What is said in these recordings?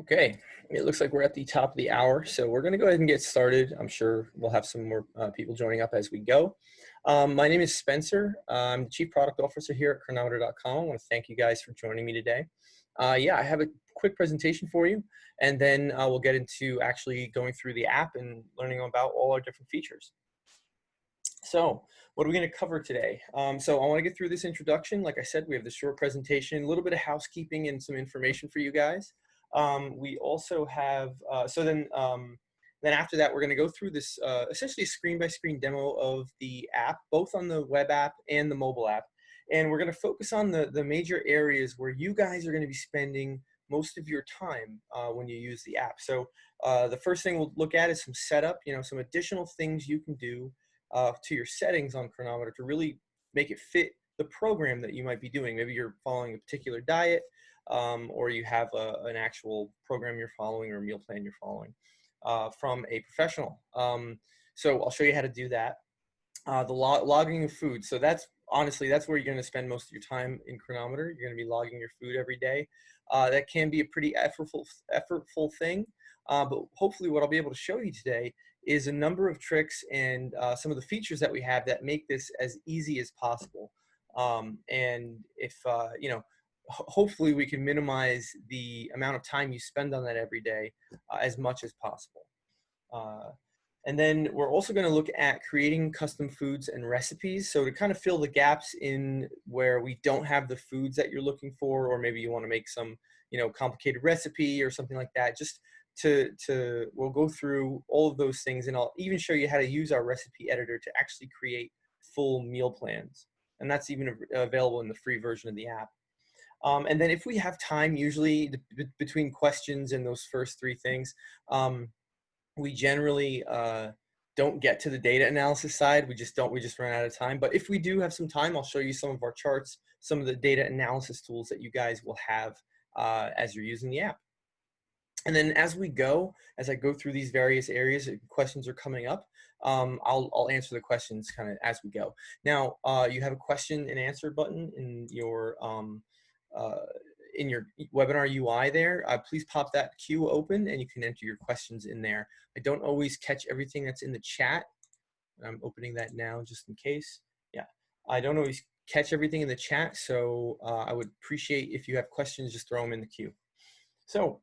Okay, it looks like we're at the top of the hour, so we're going to go ahead and get started. I'm sure we'll have some more people joining up as we go. My name is Spencer. I'm the Chief Product Officer here at Cronometer.com. I want to thank you guys for joining me today. Yeah, I have a quick presentation for you, and then we'll get into actually going through the app and learning about all our different features. So what are we going to cover today? So I want to get through this introduction. Like I said, we have the short presentation, a little bit of housekeeping and some information for you guys. We also have, then after that, we're going to go through this essentially a screen-by-screen demo of the app, both on the web app and the mobile app. And we're going to focus on the major areas where you guys are going to be spending most of your time when you use the app. So the first thing we'll look at is some setup, some additional things you can do to your settings on Cronometer to really make it fit the program that you might be doing. Maybe you're following a particular diet, or you have an actual program you're following or a meal plan you're following from a professional. So I'll show you how to do that. The logging of food. So honestly, that's where you're going to spend most of your time in Cronometer. You're going to be logging your food every day. That can be a pretty effortful thing, but hopefully what I'll be able to show you today is a number of tricks and some of the features that we have that make this as easy as possible. And if, hopefully we can minimize the amount of time you spend on that every day as much as possible. And then we're also going to look at creating custom foods and recipes. So to kind of fill the gaps in where we don't have the foods that you're looking for, or maybe you want to make some, complicated recipe or something like that, just we'll go through all of those things, and I'll even show you how to use our recipe editor to actually create full meal plans. And that's even available in the free version of the app. And then if we have time, usually between questions and those first three things, we generally don't get to the data analysis side. We just run out of time. But if we do have some time, I'll show you some of our charts, some of the data analysis tools that you guys will have as you're using the app. And then as I go through these various areas, questions are coming up. I'll answer the questions kind of as we go. Now, you have a question and answer button in your webinar UI there. Please pop that queue open and you can enter your questions in there. I don't always catch everything that's in the chat. I'm opening that now just in case. Yeah, I don't always catch everything in the chat, so I would appreciate if you have questions, just throw them in the queue. So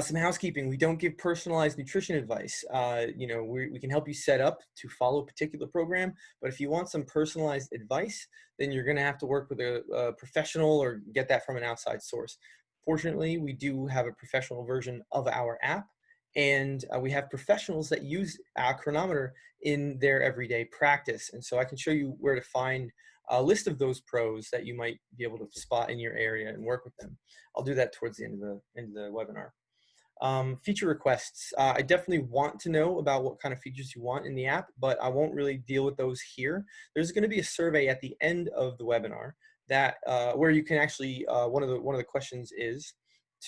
some housekeeping. We don't give personalized nutrition advice. We can help you set up to follow a particular program, but if you want some personalized advice, then you're going to have to work with a professional or get that from an outside source. Fortunately, we do have a professional version of our app, and we have professionals that use our Cronometer in their everyday practice. And so I can show you where to find a list of those pros that you might be able to spot in your area and work with them. I'll do that towards the end of the webinar. Feature requests. I definitely want to know about what kind of features you want in the app, but I won't really deal with those here. There's going to be a survey at the end of the webinar that where you can actually one of the questions is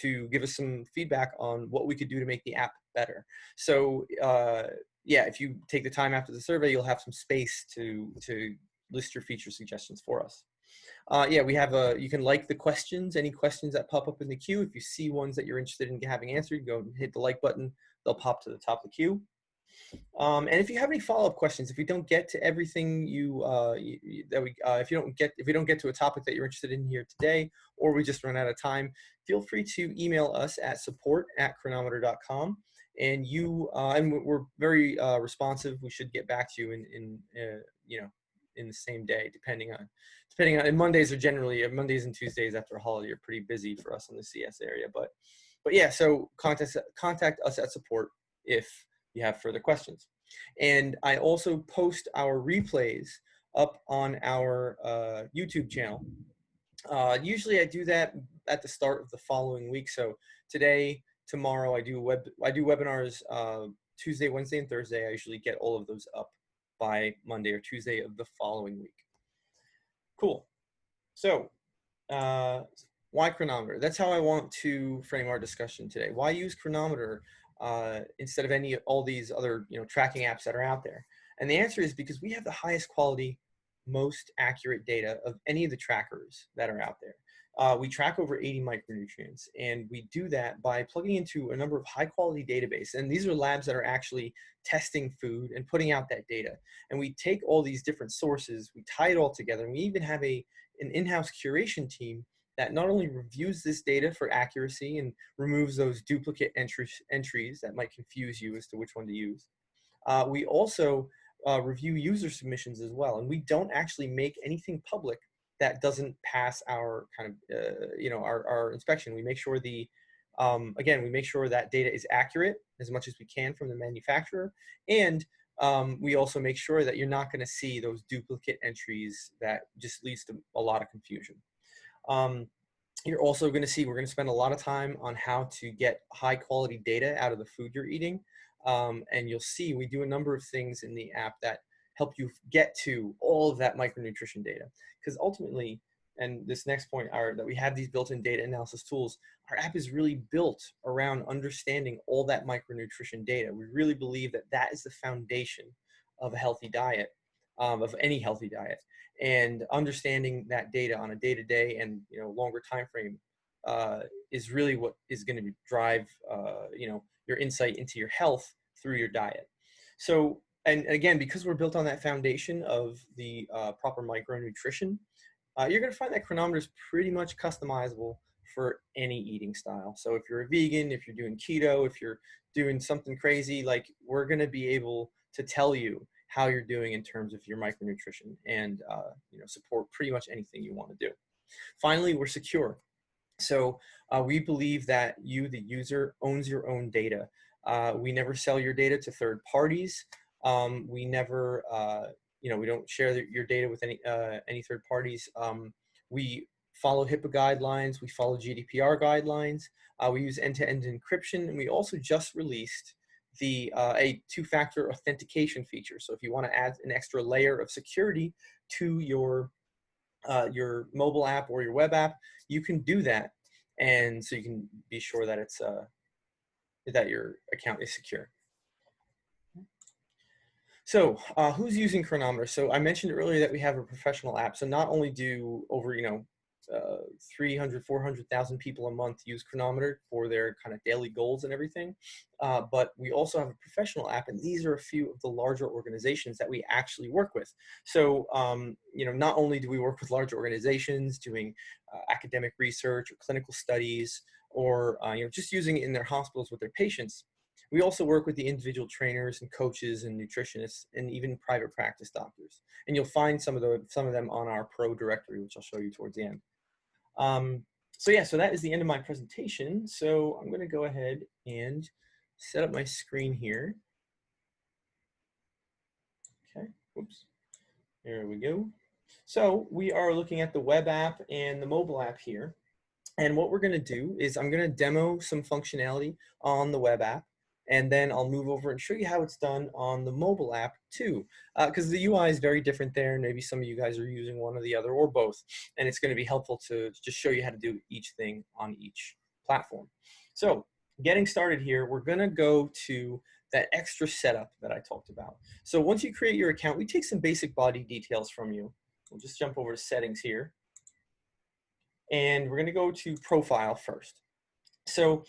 to give us some feedback on what we could do to make the app better. So yeah, if you take the time after the survey, you'll have some space to list your feature suggestions for us. Yeah, we have you can like the questions, any questions that pop up in the queue. If you see ones that you're interested in having answered, go and hit the like button. They'll pop to the top of the queue. And if you have any follow-up questions, if we don't get to everything if we don't get to a topic that you're interested in here today, or we just run out of time, feel free to email us at support@cronometer.com. And we're very responsive. We should get back to you in the same day, depending on, and Mondays and Tuesdays after a holiday are pretty busy for us in the CS area, but yeah, so contact us at support if you have further questions. And I also post our replays up on our YouTube channel. Usually I do that at the start of the following week. So today, tomorrow, I do webinars Tuesday, Wednesday, and Thursday. I usually get all of those up by Monday or Tuesday of the following week. Cool. So why Cronometer? That's how I want to frame our discussion today. Why use Cronometer instead of all these other tracking apps that are out there? And the answer is because we have the highest quality, most accurate data of any of the trackers that are out there. we track over 80 micronutrients, and we do that by plugging into a number of high quality databases. And these are labs that are actually testing food and putting out that data. And we take all these different sources, we tie it all together, and we even have an in-house curation team that not only reviews this data for accuracy and removes those duplicate entries that might confuse you as to which one to use. We also review user submissions as well, and we don't actually make anything public that doesn't pass our kind of our inspection. We make sure again, we make sure that data is accurate as much as we can from the manufacturer, and we also make sure that you're not going to see those duplicate entries that just leads to a lot of confusion. You're also going to see, we're going to spend a lot of time on how to get high quality data out of the food you're eating. And you'll see we do a number of things in the app that help you get to all of that micronutrition data. Because ultimately, and this next point are that we have these built-in data analysis tools, our app is really built around understanding all that micronutrition data. We really believe that that is the foundation of a healthy diet, of any healthy diet. And understanding that data on a day-to-day and longer time frame is really what is going to drive your insight into your health through your diet. So, and again, because we're built on that foundation of the proper micronutrition, you're going to find that Cronometer is pretty much customizable for any eating style. So if you're a vegan, if you're doing keto, if you're doing something crazy, like, we're going to be able to tell you how you're doing in terms of your micronutrition and support pretty much anything you want to do. Finally, we're secure. So we believe that you, the user, owns your own data. We never sell your data to third parties. We never, we don't share your data with any third parties. We follow HIPAA guidelines. We follow GDPR guidelines. We use end-to-end encryption, and we also just released a two-factor authentication feature. So if you want to add an extra layer of security to your mobile app or your web app, you can do that, and so you can be sure that it's that your account is secure. So who's using Cronometer? So I mentioned earlier that we have a professional app. So not only do over 300, 400,000 people a month use Cronometer for their kind of daily goals and everything, but we also have a professional app, and these are a few of the larger organizations that we actually work with. So not only do we work with large organizations doing academic research or clinical studies, or just using it in their hospitals with their patients, we also work with the individual trainers and coaches and nutritionists and even private practice doctors. And you'll find some of them on our pro directory, which I'll show you towards the end. So that is the end of my presentation. So I'm going to go ahead and set up my screen here. Okay, oops, there we go. So we are looking at the web app and the mobile app here. And what we're going to do is I'm going to demo some functionality on the web app, and then I'll move over and show you how it's done on the mobile app too, because the UI is very different there, and maybe some of you guys are using one or the other or both, and it's going to be helpful to just show you how to do each thing on each platform. So getting started here, we're going to go to that extra setup that I talked about. So once you create your account, we take some basic body details from you. We'll just jump over to settings here, and we're going to go to profile first. So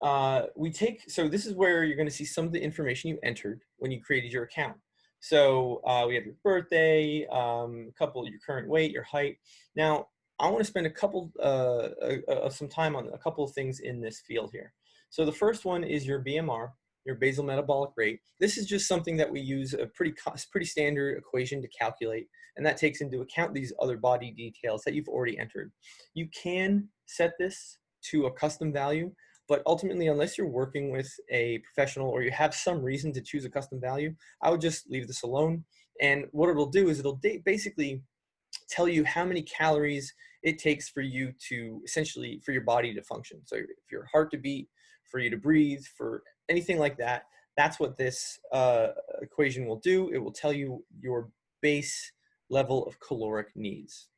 this is where you're going to see some of the information you entered when you created your account. So we have your birthday, your current weight, your height. Now, I want to spend some time on a couple of things in this field here. So the first one is your BMR, your basal metabolic rate. This is just something that we use a pretty standard equation to calculate, and that takes into account these other body details that you've already entered. You can set this to a custom value, but ultimately, unless you're working with a professional or you have some reason to choose a custom value, I would just leave this alone. And what it'll do is it'll basically tell you how many calories it takes for you to essentially, for your body to function. So if your heart to beat, for you to breathe, for anything like that, that's what this equation will do. It will tell you your base level of caloric needs.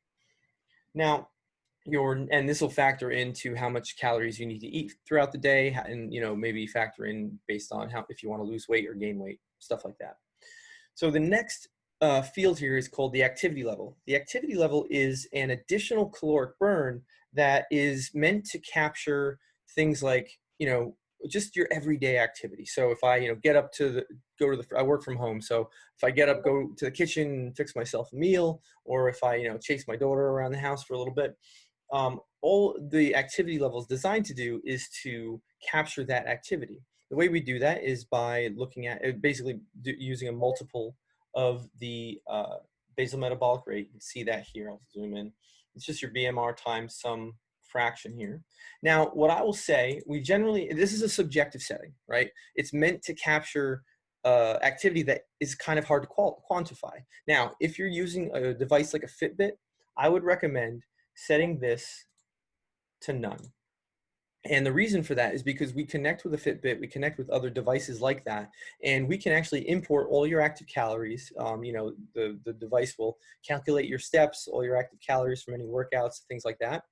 Now, and this will factor into how much calories you need to eat throughout the day, and maybe factor in based on if you want to lose weight or gain weight, stuff like that. So the next field here is called the activity level. The activity level is an additional caloric burn that is meant to capture things like, just your everyday activity. So if I, get up I work from home. So if I get up, go to the kitchen, fix myself a meal, or if I, chase my daughter around the house for a little bit, all the activity level is designed to do is to capture that activity. The way we do that is by looking at basically using a multiple of the basal metabolic rate. You can see that here. I'll zoom in. It's just your BMR times some fraction here. Now, what I will say, this is a subjective setting, right? It's meant to capture activity that is kind of hard to quantify. Now, if you're using a device like a Fitbit, I would recommend setting this to none. And the reason for that is because we connect with a Fitbit, we connect with other devices like that, and we can actually import all your active calories. The device will calculate your steps, all your active calories from any workouts, things like that.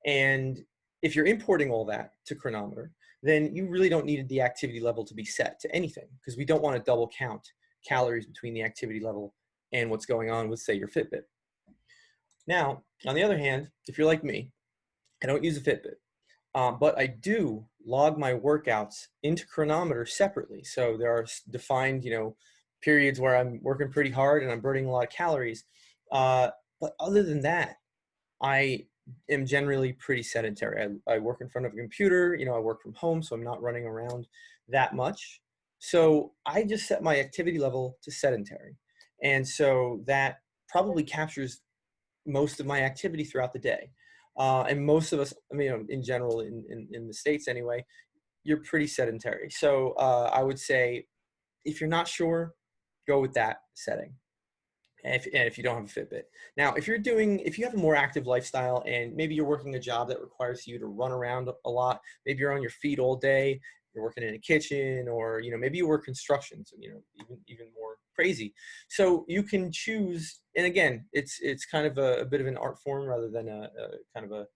And if you're importing all that to Cronometer, then you really don't need the activity level to be set to anything, because we don't want to double count calories between the activity level and what's going on with, say, your Fitbit. Now, on the other hand, if you're like me, I don't use a Fitbit. But I do log my workouts into Cronometer separately. So there are defined, periods where I'm working pretty hard and I'm burning a lot of calories. But other than that, I am generally pretty sedentary. I work in front of a computer, I work from home, so I'm not running around that much. So I just set my activity level to sedentary. And so that probably captures most of my activity throughout the day. And most of us, in general, in the States anyway, you're pretty sedentary. So I would say, if you're not sure, go with that setting. And if you don't have a Fitbit. Now, if you have a more active lifestyle and maybe you're working a job that requires you to run around a lot, maybe you're on your feet all day, you're working in a kitchen, or maybe you work construction, so even more crazy. So you can choose, and again, it's kind of a bit of an art form rather than a kind of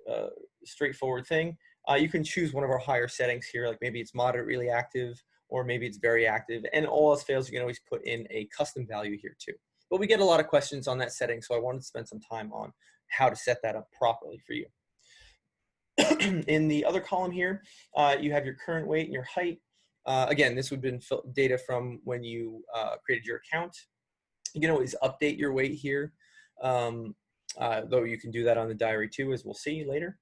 a straightforward thing. You can choose one of our higher settings here, like maybe it's moderately active, or maybe it's very active, and all else fails, you can always put in a custom value here too. But we get a lot of questions on that setting, so I wanted to spend some time on how to set that up properly for you. In the other column here, you have your current weight and your height. Again, this would have been data from when you created your account. You can always update your weight here, though you can do that on the diary too, as we'll see later.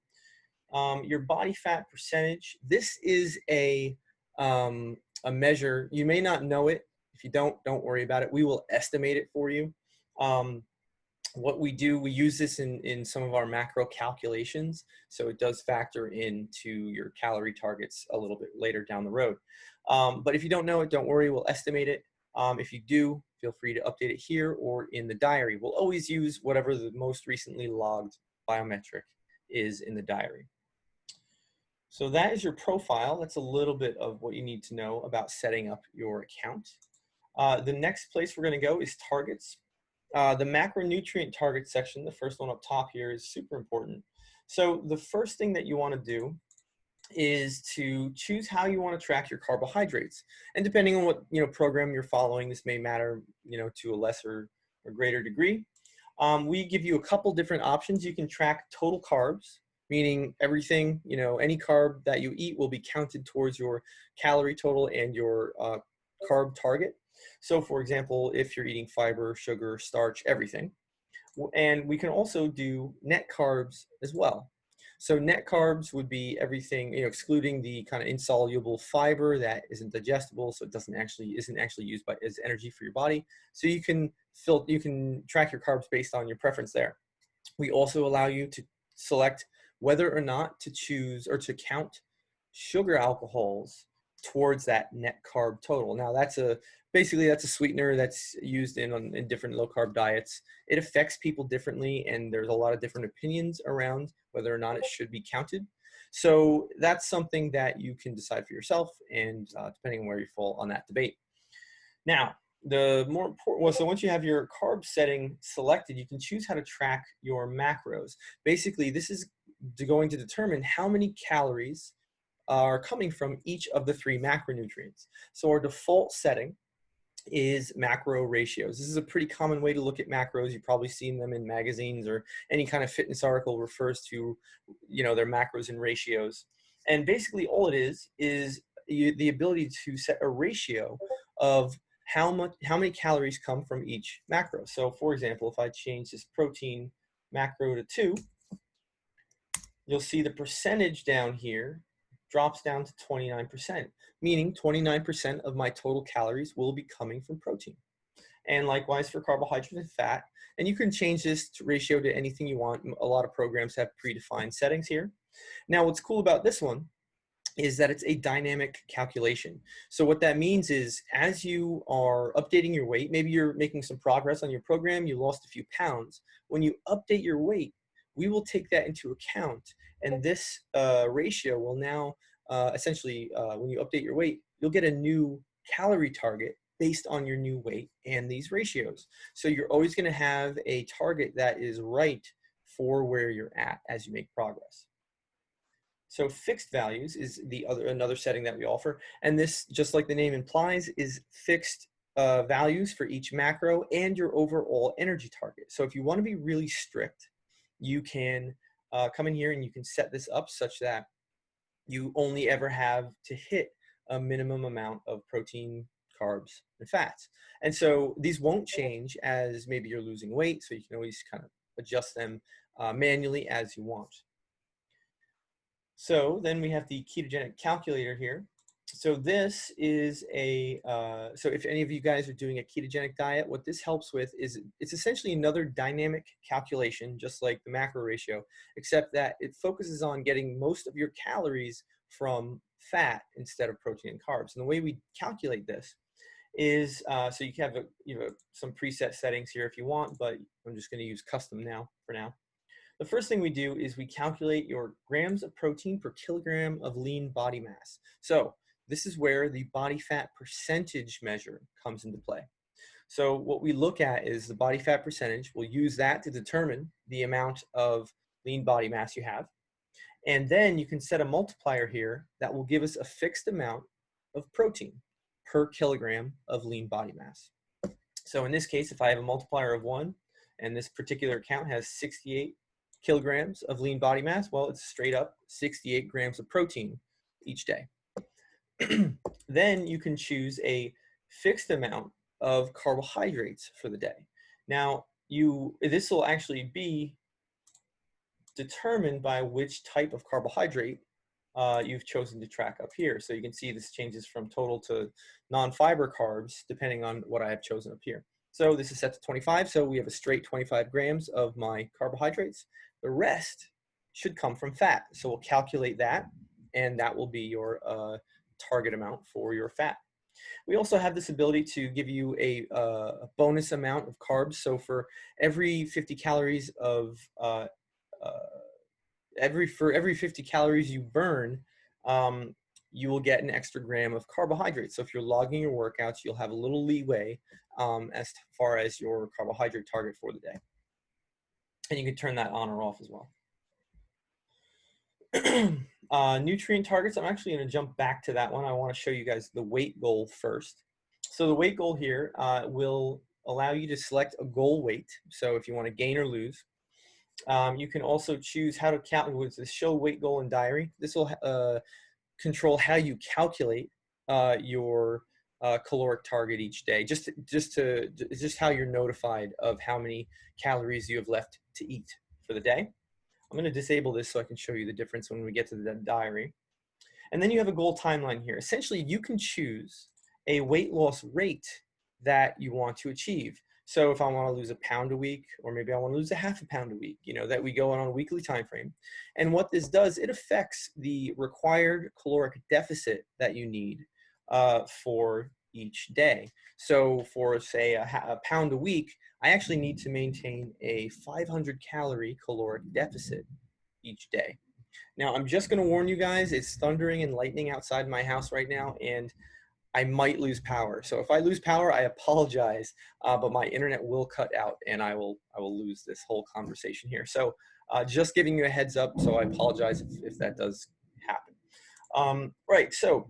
Your body fat percentage. This is a measure. You may not know it. If you don't worry about it. We will estimate it for you. What we do, we use this in some of our macro calculations, so it does factor into your calorie targets a little bit later down the road. But if you don't know it, don't worry, we'll estimate it. If you do, feel free to update it here or in the diary. We'll always use whatever the most recently logged biometric is in the diary. So that is your profile. That's a little bit of what you need to know about setting up your account. The next place we're going to go is targets. The macronutrient target section, the first one up top here, is super important. So the first thing that you want to do is to choose how you want to track your carbohydrates. And depending on what program you're following, this may matter to a lesser or greater degree. We give you a couple different options. You can track total carbs, meaning everything, any carb that you eat will be counted towards your calorie total and your carb target. So for example, if you're eating fiber, sugar, starch, everything. And we can also do net carbs as well. So net carbs would be everything, excluding the kind of insoluble fiber that isn't digestible, so it isn't actually used as energy for your body. So you can track your carbs based on your preference there. We also allow you to select whether or not to choose or to count sugar alcohols towards that net carb total. Now basically that's a sweetener that's used in different low carb diets. It affects people differently, and there's a lot of different opinions around whether or not it should be counted. So that's something that you can decide for yourself, and depending on where you fall on that debate. Now, the more important, so once you have your carb setting selected, you can choose how to track your macros. Basically, this is going to determine how many calories are coming from each of the 3 macronutrients. So our default setting is macro ratios. This is a pretty common way to look at macros. You've probably seen them in magazines, or any kind of fitness article refers to, their macros and ratios. And basically all it is the ability to set a ratio of how many calories come from each macro. So for example, if I change this protein macro to 2, you'll see the percentage down here drops down to 29%, meaning 29% of my total calories will be coming from protein. And likewise for carbohydrates and fat. And you can change this ratio to anything you want. A lot of programs have predefined settings here. Now, what's cool about this one is that it's a dynamic calculation. So what that means is, as you are updating your weight, maybe you're making some progress on your program, you lost a few pounds. When you update your weight, we will take that into account. And this ratio will now essentially, when you update your weight, you'll get a new calorie target based on your new weight and these ratios. So you're always going to have a target that is right for where you're at as you make progress. So fixed values is another setting that we offer. And this, just like the name implies, is fixed values for each macro and your overall energy target. So if you want to be really strict, you can come in here and you can set this up such that you only ever have to hit a minimum amount of protein, carbs, and fats. And so these won't change as maybe you're losing weight, so you can always kind of adjust them manually as you want. So then we have the ketogenic calculator here. So this is so if any of you guys are doing a ketogenic diet, what this helps with is it's essentially another dynamic calculation, just like the macro ratio, except that it focuses on getting most of your calories from fat instead of protein and carbs. And the way we calculate this is, so you have some preset settings here if you want, but I'm just going to use custom now for now. The first thing we do is we calculate your grams of protein per kilogram of lean body mass. So this is where the body fat percentage measure comes into play. So what we look at is the body fat percentage. We'll use that to determine the amount of lean body mass you have. And then you can set a multiplier here that will give us a fixed amount of protein per kilogram of lean body mass. So in this case, if I have a multiplier of 1, and this particular account has 68 kilograms of lean body mass, well, it's straight up 68 grams of protein each day. Then you can choose a fixed amount of carbohydrates for the day. Now, this will actually be determined by which type of carbohydrate you've chosen to track up here. So you can see this changes from total to non-fiber carbs depending on what I have chosen up here. So this is set to 25, so we have a straight 25 grams of my carbohydrates. The rest should come from fat. So we'll calculate that, and that will be your target amount for your fat. We also have this ability to give you a bonus amount of carbs. So for every 50 calories of every 50 calories you burn, you will get an extra gram of carbohydrates. So if you're logging your workouts, you'll have a little leeway as far as your carbohydrate target for the day. And you can turn that on or off as well. Nutrient targets, I'm actually going to jump back to that one. I want to show you guys the weight goal first. So the weight goal here will allow you to select a goal weight. So if you want to gain or lose. You can also choose how to calculate the show weight goal in diary. This will control how you calculate your caloric target each day, just how you're notified of how many calories you have left to eat for the day. I'm going to disable this so I can show you the difference when we get to the diary. And then you have a goal timeline here. Essentially, you can choose a weight loss rate that you want to achieve. So if I want to lose a pound a week, or maybe I want to lose a half a pound a week, that we go on a weekly time frame. And what this does, it affects the required caloric deficit that you need for each day. So for, say, a pound a week, I actually need to maintain a 500 calorie caloric deficit each day. Now, I'm just going to warn you guys, it's thundering and lightning outside my house right now, and I might lose power. So if I lose power, I apologize, but my internet will cut out and I will lose this whole conversation here. So just giving you a heads up, so I apologize if that does happen. Right, so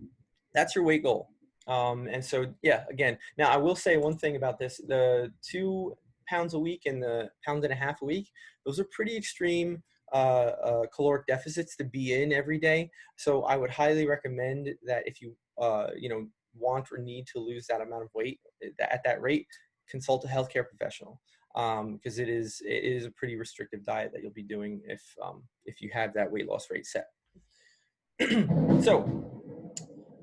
that's your weight goal. And so, yeah, again, now I will say one thing about this, the 2 pounds a week and the 1.5 pounds a week, those are pretty extreme caloric deficits to be in every day. So I would highly recommend that if you, you know, want or need to lose that amount of weight at that rate, consult a healthcare professional, because it is a pretty restrictive diet that you'll be doing if you have that weight loss rate set. So,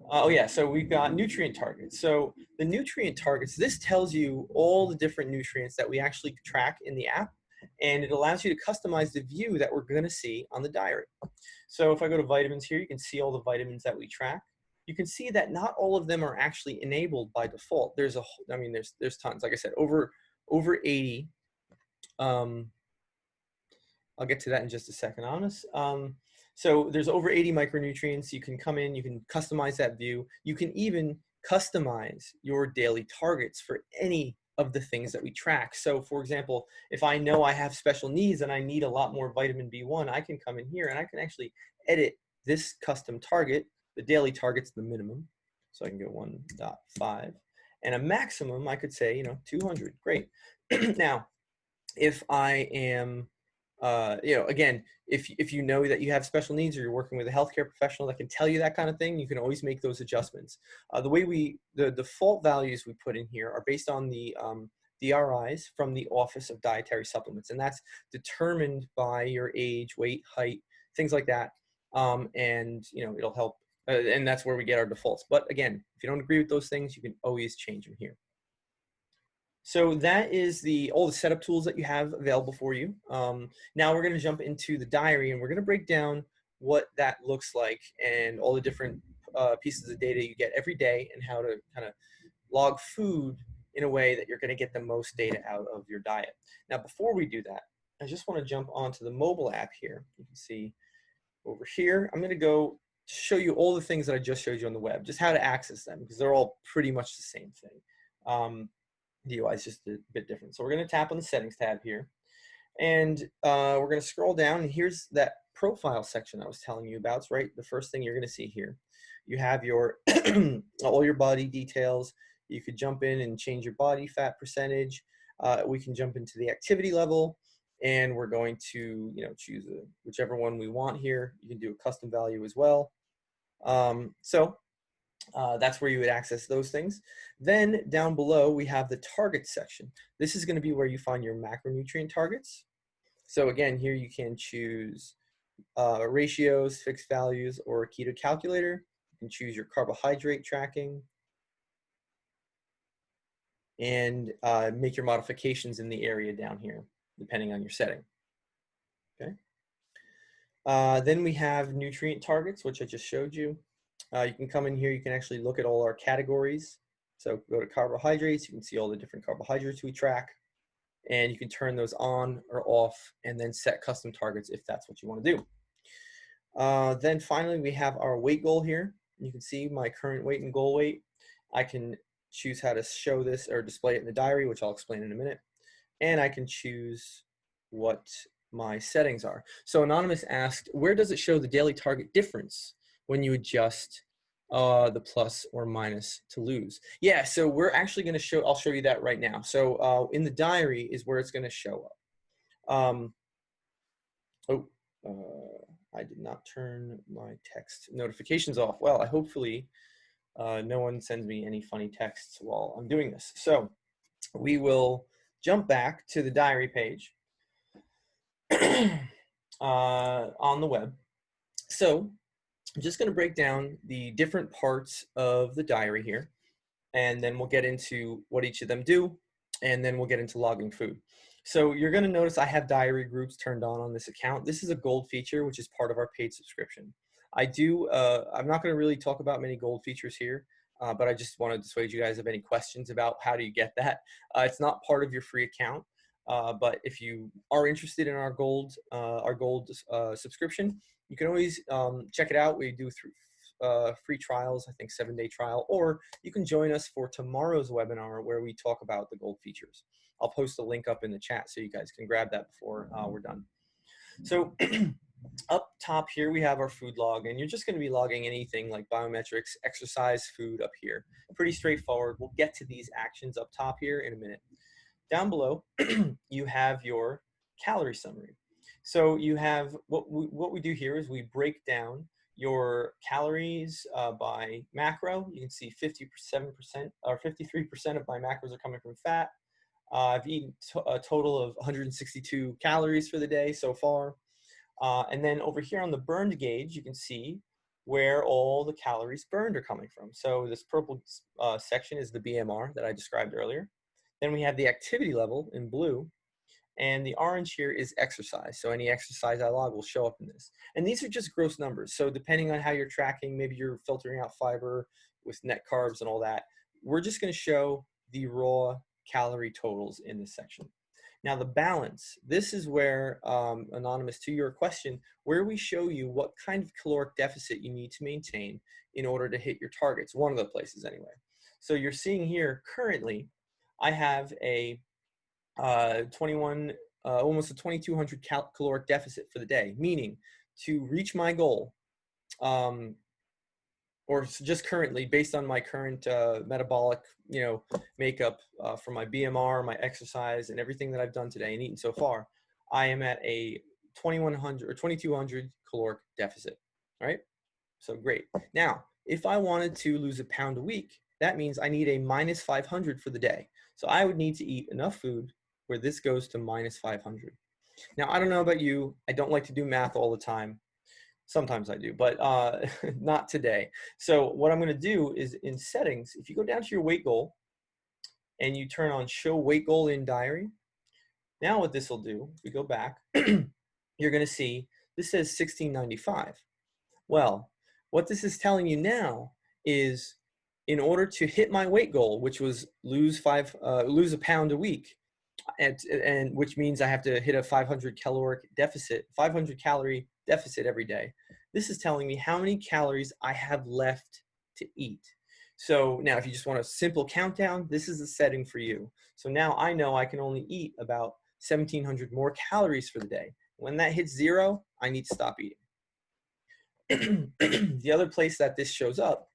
oh yeah, so we've got nutrient targets. So the nutrient targets, this tells you all the different nutrients that we actually track in the app, and it allows you to customize the view that we're going to see on the diary. So if I go to vitamins here, you can see all the vitamins that we track. You can see that not all of them are actually enabled by default. There's I mean, there's tons. Like I said, over 80. I'll get to that in just a second, honest. So there's over 80 micronutrients. You can come in, you can customize that view. You can even customize your daily targets for any of the things that we track. So for example, if I know I have special needs and I need a lot more vitamin B1, I can come in here and I can actually edit this custom target. The daily target's the minimum. So I can go 1.5. And a maximum, I could say, 200. Great. Now, if I am again, if you know that you have special needs or you're working with a healthcare professional that can tell you that kind of thing, you can always make those adjustments. The default values we put in here are based on the DRIs from the Office of Dietary Supplements, and that's determined by your age, weight, height, things like that. And it'll help, and that's where we get our defaults. But again, if you don't agree with those things, you can always change them here. So that is all the setup tools that you have available for you. Now we're going to jump into the diary, and we're going to break down what that looks like and all the different pieces of data you get every day and how to kind of log food in a way that you're going to get the most data out of your diet. Now, before we do that, I just want to jump onto the mobile app here. You can see over here, I'm going to go show you all the things that I just showed you on the web, just how to access them, because they're all pretty much the same thing. The UI is just a bit different. So we're going to tap on the settings tab here, and we're going to scroll down, and here's that profile section I was telling you about. It's right, the first thing you're going to see here. You have your all your body details. You could jump in and change your body fat percentage. We can jump into the activity level, and we're going to choose whichever one we want here. You can do a custom value as well. That's where you would access those things. Then down below, we have the targets section. This is going to be where you find your macronutrient targets. So again, here you can choose ratios, fixed values, or a keto calculator. You can choose your carbohydrate tracking and make your modifications in the area down here, depending on your setting. Okay. Then we have nutrient targets, which I just showed you. You can come in here, you can actually look at all our categories. So go to carbohydrates, you can see all the different carbohydrates we track, and you can turn those on or off and then set custom targets if that's what you want to do. Then finally, we have our weight goal here. You can see my current weight and goal weight. I can choose how to show this or display it in the diary, which I'll explain in a minute. And I can choose what my settings are. So Anonymous asked, where does it show the daily target difference when you adjust the plus or minus to lose? Yeah, so we're actually going to I'll show you that right now. So in the diary is where it's going to show up. I did not turn my text notifications off. Well, hopefully no one sends me any funny texts while I'm doing this. So we will jump back to the diary page on the web. So I'm just going to break down the different parts of the diary here, and then we'll get into what each of them do, and then we'll get into logging food. So you're going to notice I have diary groups turned on this account. This is a gold feature, which is part of our paid subscription. I'm not going to really talk about many gold features here, but I just want to dissuade you guys of any questions about how do you get that. It's not part of your free account, but if you are interested in our gold subscription, you can always check it out. We do free trials, I think 7-day trial, or you can join us for tomorrow's webinar where we talk about the gold features. I'll post a link up in the chat so you guys can grab that before we're done. So up top here, we have our food log, and you're just going to be logging anything like biometrics, exercise, food up here. Pretty straightforward. We'll get to these actions up top here in a minute. Down below, you have your calorie summary. So you have what we do here is we break down your calories by macro. You can see 57% or 53% of my macros are coming from fat. I've eaten a total of 162 calories for the day so far. And then over here on the burned gauge, you can see where all the calories burned are coming from. So this purple section is the BMR that I described earlier. Then we have the activity level in blue, and the orange here is exercise. So any exercise I log will show up in this. And these are just gross numbers. So depending on how you're tracking, maybe you're filtering out fiber with net carbs and all that. We're just going to show the raw calorie totals in this section. Now the balance, this is where, anonymous, to your question, where we show you what kind of caloric deficit you need to maintain in order to hit your targets, one of the places anyway. So you're seeing here currently, I have a 21, almost a 2,200 caloric deficit for the day, meaning to reach my goal, or just currently based on my current metabolic, makeup for my BMR, my exercise, and everything that I've done today and eaten so far, I am at a 2,100 or 2,200 caloric deficit. All right, so great. Now, if I wanted to lose a pound a week, that means I need a minus 500 for the day. So I would need to eat enough food where this goes to minus 500. Now, I don't know about you. I don't like to do math all the time. Sometimes I do, but not today. So what I'm going to do is in settings, if you go down to your weight goal and you turn on show weight goal in diary, now what this will do, if we go back, you're going to see this says 1695. Well, what this is telling you now is in order to hit my weight goal, which was lose a pound a week, and which means I have to hit a 500 calorie deficit every day. This is telling me how many calories I have left to eat. So now if you just want a simple countdown, this is the setting for you. So now I know I can only eat about 1,700 more calories for the day. When that hits 0, I need to stop eating. The other place that this shows up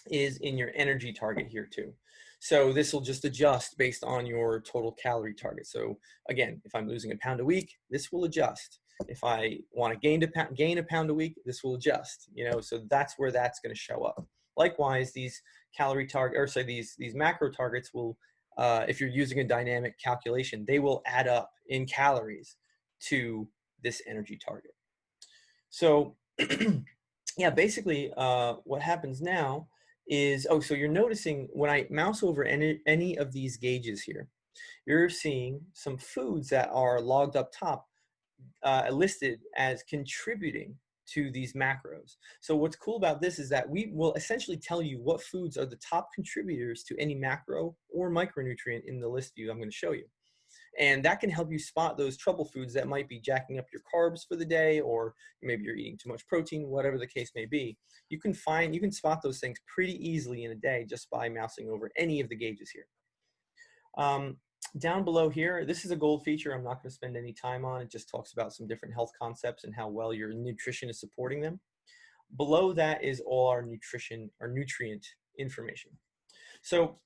is in your energy target here too. So this will just adjust based on your total calorie target. So again, if I'm losing a pound a week, this will adjust. If I want to gain a pound a week, this will adjust. So that's where that's going to show up. Likewise, these calorie target, or say these macro targets will, if you're using a dynamic calculation, they will add up in calories to this energy target. So yeah, basically what happens now is, so you're noticing when I mouse over any of these gauges here, you're seeing some foods that are logged up top listed as contributing to these macros. So what's cool about this is that we will essentially tell you what foods are the top contributors to any macro or micronutrient in the list view I'm going to show you. And that can help you spot those trouble foods that might be jacking up your carbs for the day, or maybe you're eating too much protein, whatever the case may be. You can spot those things pretty easily in a day just by mousing over any of the gauges here. Down below here, this is a gold feature I'm not going to spend any time on. It just talks about some different health concepts and how well your nutrition is supporting them. Below that is all our nutrient information. So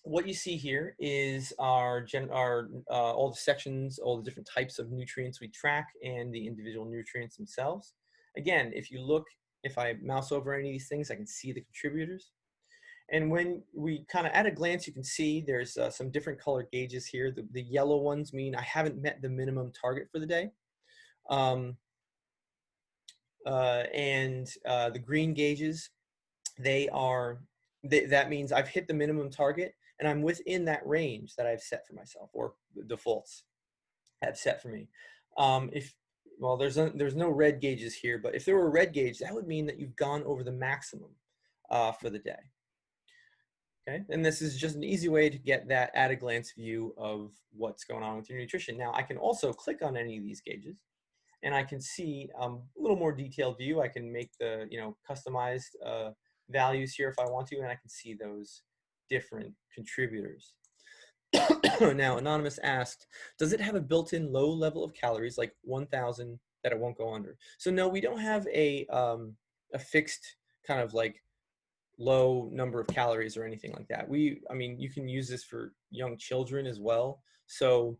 what you see here is all the sections, all the different types of nutrients we track, and the individual nutrients themselves. Again, if I mouse over any of these things, I can see the contributors. And when we kind of at a glance, you can see there's some different color gauges here. The yellow ones mean I haven't met the minimum target for the day. The green gauges, that means I've hit the minimum target and I'm within that range that I've set for myself, or the defaults have set for me. There's no red gauges here, but if there were a red gauge, that would mean that you've gone over the maximum for the day. Okay, and this is just an easy way to get that at a glance view of what's going on with your nutrition. Now, I can also click on any of these gauges, and I can see a little more detailed view. I can make the customized values here if I want to, and I can see those different contributors. Now, Anonymous asked, does it have a built-in low level of calories like 1,000 that it won't go under. So no, we don't have a fixed kind of like low number of calories or anything like that. I mean, you can use this for young children as well. So,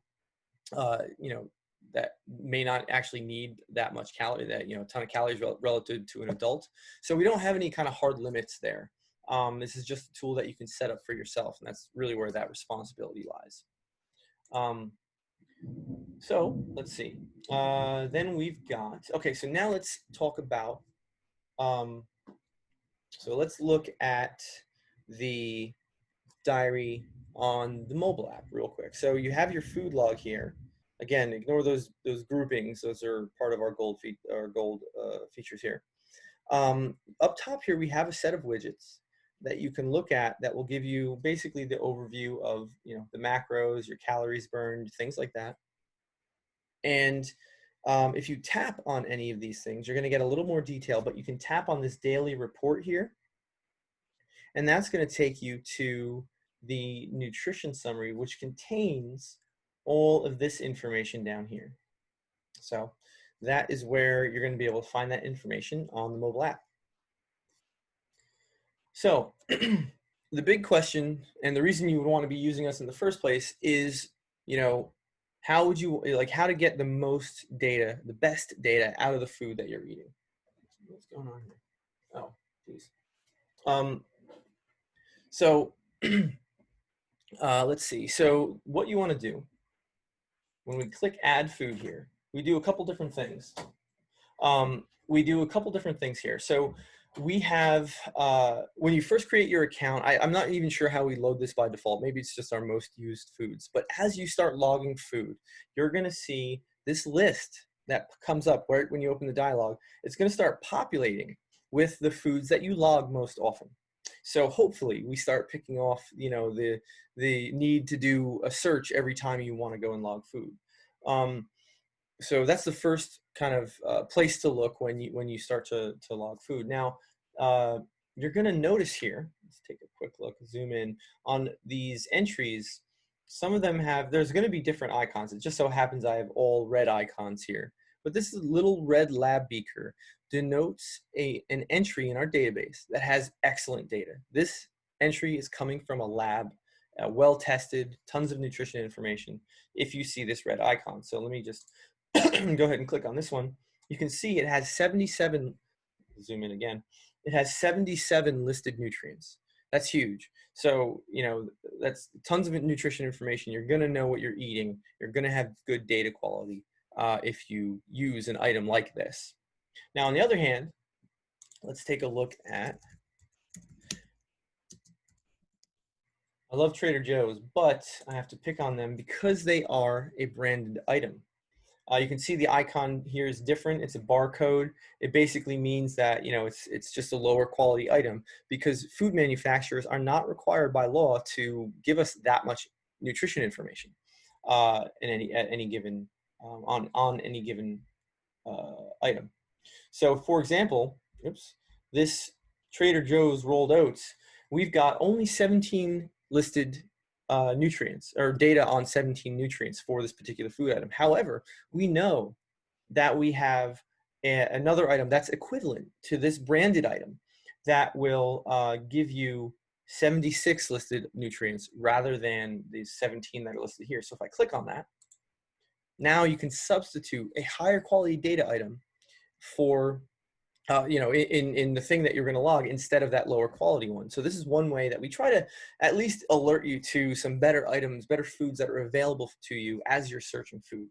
you know, that may not actually need that much calorie, that, you know, a ton of calories relative to an adult. So we don't have any kind of hard limits there. This is just a tool that you can set up for yourself, and that's really where that responsibility lies. So let's see. Then we've got, okay, so now let's talk about, so let's look at the diary on the mobile app real quick. So you have your food log here. Again, ignore those groupings. Those are part of our gold features here. Up top here, we have a set of widgets that you can look at that will give you basically the overview of, you know, the macros, your calories burned, things like that. And if you tap on any of these things, you're going to get a little more detail, but you can tap on this daily report here, and that's going to take you to the nutrition summary, which contains all of this information down here. So that is where you're going to be able to find that information on the mobile app. So the big question, and the reason you would want to be using us in the first place, is, you know, how would you like how to get the most data, the best data out of the food that you're eating? What's going on here? Oh, geez. So let's see. So what you want to do when we click add food here, we do a couple different things. Here. So we have, when you first create your account, I'm not even sure how we load this by default. Maybe it's just our most used foods. But as you start logging food, you're going to see this list that comes up right when you open the dialog. It's going to start populating with the foods that you log most often. So hopefully we start picking off, you know, the need to do a search every time you want to go and log food. So that's the first kind of place to look when you start to log food. Now, you're going to notice here, let's take a quick look, zoom in on these entries. Some of them there's going to be different icons. It just so happens I have all red icons here. But this little red lab beaker denotes an entry in our database that has excellent data. This entry is coming from a lab, well tested, tons of nutrition information, if you see this red icon. So let me just go ahead and click on this one. You can see it has 77, zoom in again, it has 77 listed nutrients. That's huge. So, you know, that's tons of nutrition information. You're going to know what you're eating. You're going to have good data quality if you use an item like this. Now, on the other hand, let's take a look at, I love Trader Joe's, but I have to pick on them because they are a branded item. You can see the icon here is different. It's a barcode. It basically means that, you know, it's just a lower quality item, because food manufacturers are not required by law to give us that much nutrition information on any given item. So, for example, this Trader Joe's rolled oats, we've got only 17 listed nutrients, or data on 17 nutrients for this particular food item. However, we know that we have another item that's equivalent to this branded item that will give you 76 listed nutrients rather than these 17 that are listed here. So if I click on that, now you can substitute a higher quality data item for you know, in the thing that you're going to log instead of that lower quality one. So this is one way that we try to at least alert you to some better items, better foods that are available to you as you're searching food.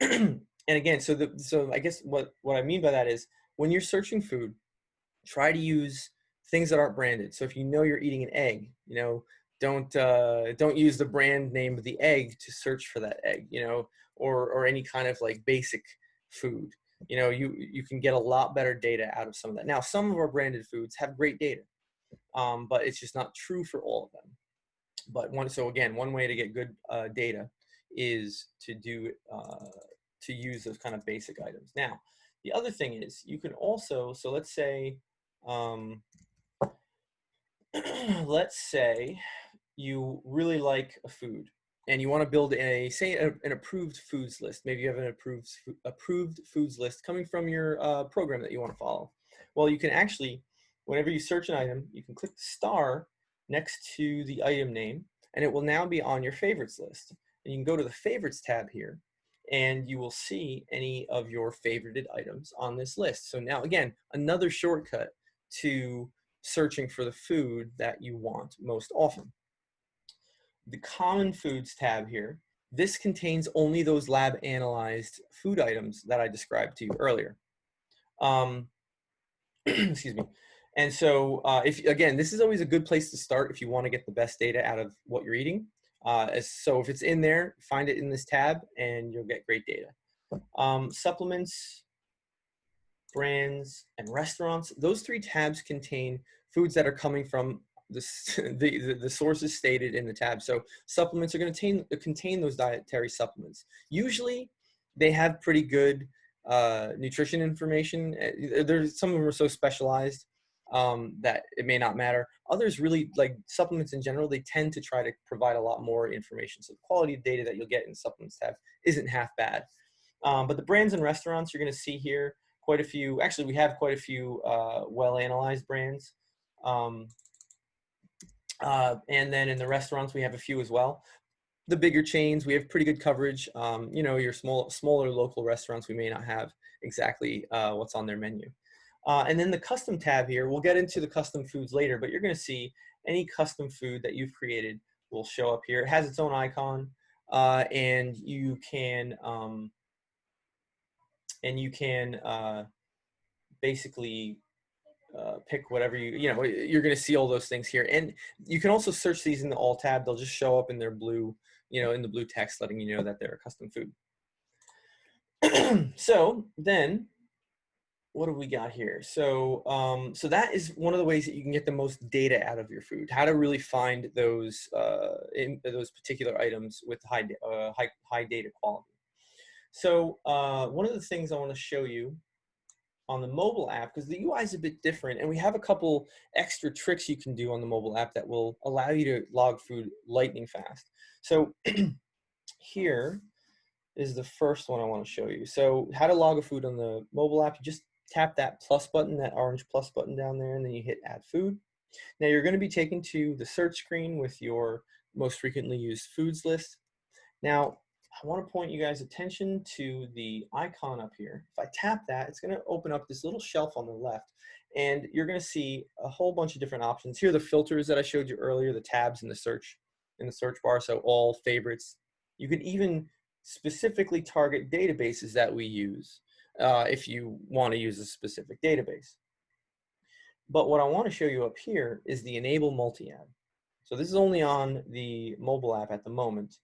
And again, so I guess what I mean by that is, when you're searching food, try to use things that aren't branded. So if you know you're eating an egg, you know, don't use the brand name of the egg to search for that egg, you know, or any kind of like basic food. You know, you can get a lot better data out of some of that. Now, some of our branded foods have great data, but it's just not true for all of them. But one way to get good data is to use those kind of basic items. Now, the other thing is you can also, so let's say let's say you really like a food and you want to build an approved foods list. Maybe you have an approved foods list coming from your program that you want to follow. Well, you can actually, whenever you search an item, you can click the star next to the item name, and it will now be on your favorites list. And you can go to the favorites tab here, and you will see any of your favorited items on this list. So now, again, another shortcut to searching for the food that you want most often. The common foods tab here, this contains only those lab analyzed food items that I described to you earlier. Excuse me. And so again, this is always a good place to start if you want to get the best data out of what you're eating. So if it's in there, find it in this tab and you'll get great data. Supplements, brands, and restaurants, those three tabs contain foods that are coming from the sources stated in the tab. So supplements are going to contain those dietary supplements. Usually they have pretty good nutrition information. Some of them are so specialized that it may not matter. Others really, like supplements in general, they tend to try to provide a lot more information. So the quality of data that you'll get in the supplements tab isn't half bad. But the brands and restaurants, you're going to see here quite a few. Actually, we have quite a few well-analyzed brands. And then in the restaurants, we have a few as well. The bigger chains, we have pretty good coverage. You know, your smaller local restaurants, we may not have exactly what's on their menu. And then the custom tab here, we'll get into the custom foods later, but you're going to see any custom food that you've created will show up here. It has its own icon, and you can basically pick whatever you're going to see all those things here. And you can also search these in the all tab. They'll just show up in their blue, in the blue text, letting you know that they're a custom food. So then what have we got here? So, so that is one of the ways that you can get the most data out of your food, how to really find those, those particular items with high data quality. So one of the things I want to show you on the mobile app, because the UI is a bit different, and we have a couple extra tricks you can do on the mobile app that will allow you to log food lightning fast. So here is the first one I want to show you. So how to log a food on the mobile app, you just tap that plus button, that orange plus button down there, and then you hit add food. Now you're going to be taken to the search screen with your most frequently used foods list. Now, I want to point you guys' attention to the icon up here. If I tap that, it's going to open up this little shelf on the left, and you're going to see a whole bunch of different options. Here are the filters that I showed you earlier, the tabs in the search bar, so all favorites. You could even specifically target databases that we use if you want to use a specific database. But what I want to show you up here is the enable multi-add. So this is only on the mobile app at the moment.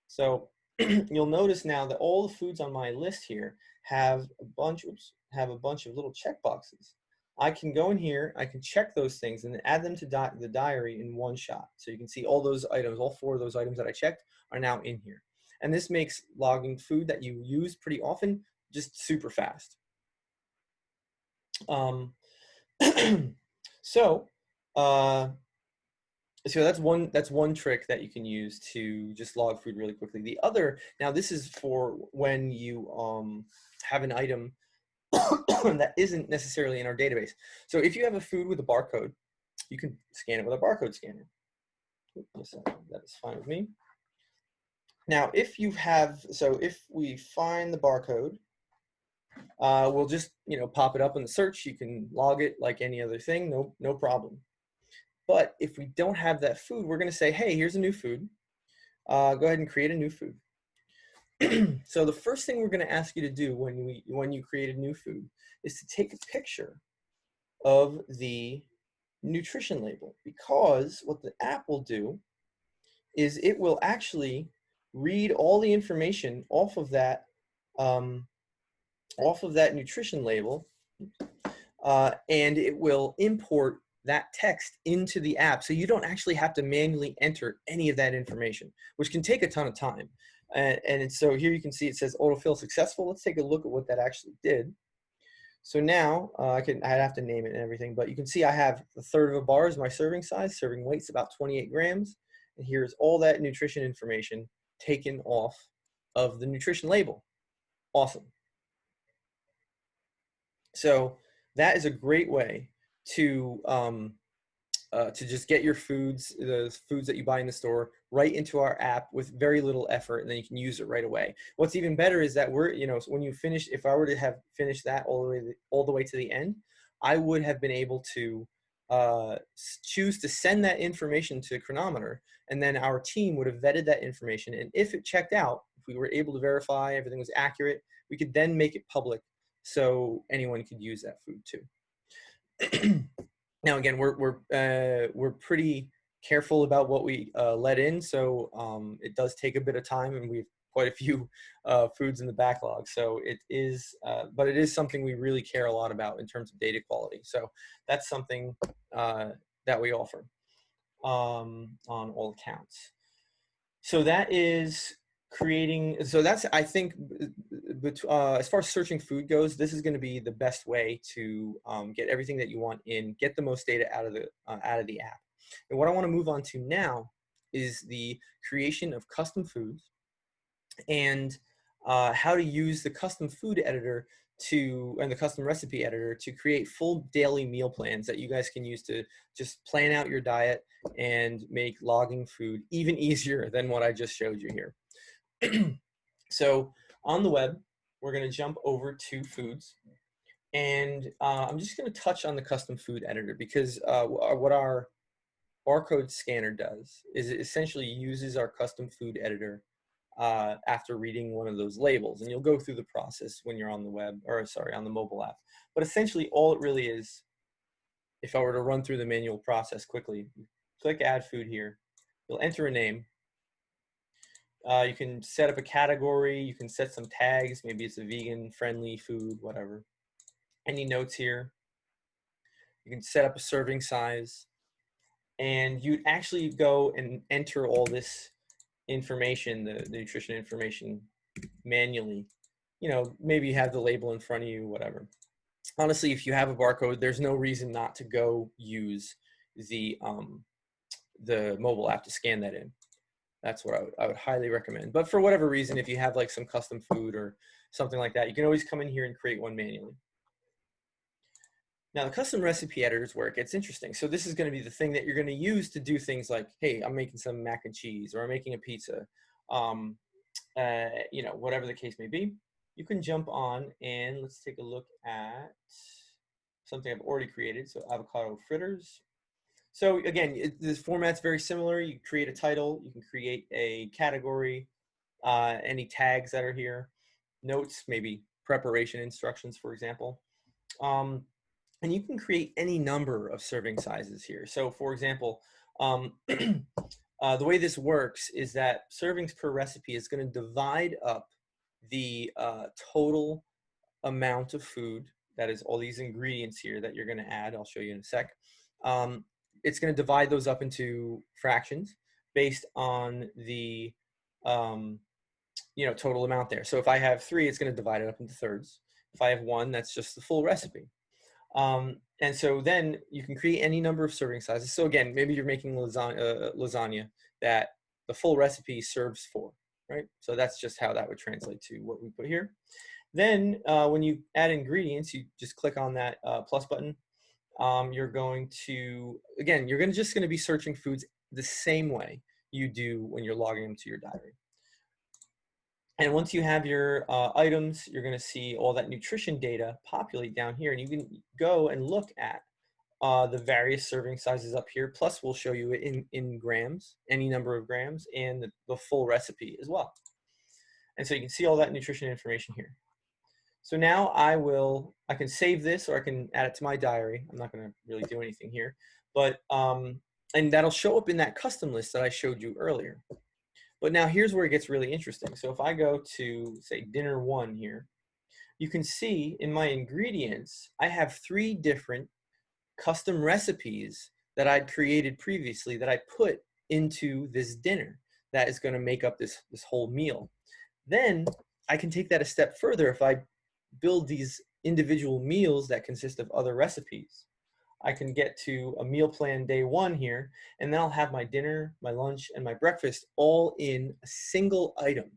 So you'll notice now that all the foods on my list here have a bunch of little check boxes. I can go in here, I can check those things and add them to the diary in one shot. So you can see all those items, all 4 of those items that I checked are now in here. And this makes logging food that you use pretty often just super fast. So that's one trick that you can use to just log food really quickly. The other, now this is for when you have an item that isn't necessarily in our database. So if you have a food with a barcode, you can scan it with a barcode scanner. That is fine with me. Now, if we find the barcode, we'll just pop it up in the search. You can log it like any other thing, no problem. But if we don't have that food, we're going to say, hey, here's a new food. Go ahead and create a new food. So the first thing we're going to ask you to do when you create a new food is to take a picture of the nutrition label, because what the app will do is it will actually read all the information off of that nutrition label, and it will import that text into the app, so you don't actually have to manually enter any of that information, which can take a ton of time. And so here you can see it says autofill successful. Let's take a look at what that actually did. So now I'd have to name it and everything, but you can see I have a third of a bar is my serving size. Serving weight's about 28 grams. And here's all that nutrition information taken off of the nutrition label. Awesome. So that is a great way to just get your foods, the foods that you buy in the store, right into our app with very little effort, and then you can use it right away. What's even better is that when you finish, if I were to have finished that all the way to the end, I would have been able to choose to send that information to Cronometer, and then our team would have vetted that information. And if it checked out, if we were able to verify everything was accurate, we could then make it public so anyone could use that food too. Now, again, we're pretty careful about what we let in, so it does take a bit of time, and we've quite a few foods in the backlog. So it is, but it is something we really care a lot about in terms of data quality. So that's something that we offer on all accounts. So that is creating, so that's, I think, as far as searching food goes, this is going to be the best way to get everything that you want in, get the most data out of the app. And what I want to move on to now is the creation of custom foods and how to use the custom food editor and the custom recipe editor to create full daily meal plans that you guys can use to just plan out your diet and make logging food even easier than what I just showed you here. So on the web, we're going to jump over to foods, and I'm just going to touch on the custom food editor because what our barcode scanner does is it essentially uses our custom food editor after reading one of those labels. And you'll go through the process when you're on the web, or sorry, on the mobile app. But essentially all it really is, if I were to run through the manual process quickly, click add food here. You'll enter a name. You can set up a category. You can set some tags. Maybe it's a vegan friendly food, whatever. Any notes here. You can set up a serving size. And you'd actually go and enter all this information, the nutrition information, manually. Maybe you have the label in front of you, whatever. Honestly, if you have a barcode, there's no reason not to go use the mobile app to scan that in. That's what I would highly recommend. But for whatever reason, if you have like some custom food or something like that, you can always come in here and create one manually. Now, the custom recipe editor is where it gets interesting. So this is going to be the thing that you're going to use to do things like, hey, I'm making some mac and cheese, or I'm making a pizza, whatever the case may be. You can jump on and let's take a look at something I've already created. So avocado fritters. So again, this format's very similar. You create a title, you can create a category, any tags that are here, notes, maybe preparation instructions, for example. And you can create any number of serving sizes here. So for example, the way this works is that servings per recipe is going to divide up the total amount of food, that is all these ingredients here that you're going to add. I'll show you in a sec. It's going to divide those up into fractions based on the total amount there. So if I have 3, it's going to divide it up into thirds. If I have 1, that's just the full recipe. And so then you can create any number of serving sizes. So again, maybe you're making lasagna that the full recipe serves 4, right? So that's just how that would translate to what we put here. Then when you add ingredients, you just click on that plus button. You're going to, again, just going to be searching foods the same way you do when you're logging them to your diary. And once you have your items, you're going to see all that nutrition data populate down here. And you can go and look at the various serving sizes up here. Plus, we'll show you it in grams, any number of grams, and the full recipe as well. And so you can see all that nutrition information here. So now I can save this, or I can add it to my diary. I'm not going to really do anything here. But, and that'll show up in that custom list that I showed you earlier. But now here's where it gets really interesting. So if I go to, say, dinner 1 here, you can see in my ingredients, I have 3 different custom recipes that I'd created previously that I put into this dinner that is going to make up this whole meal. Then I can take that a step further. If I build these individual meals that consist of other recipes, I can get to a meal plan day 1 here, and then I'll have my dinner, my lunch, and my breakfast all in a single item.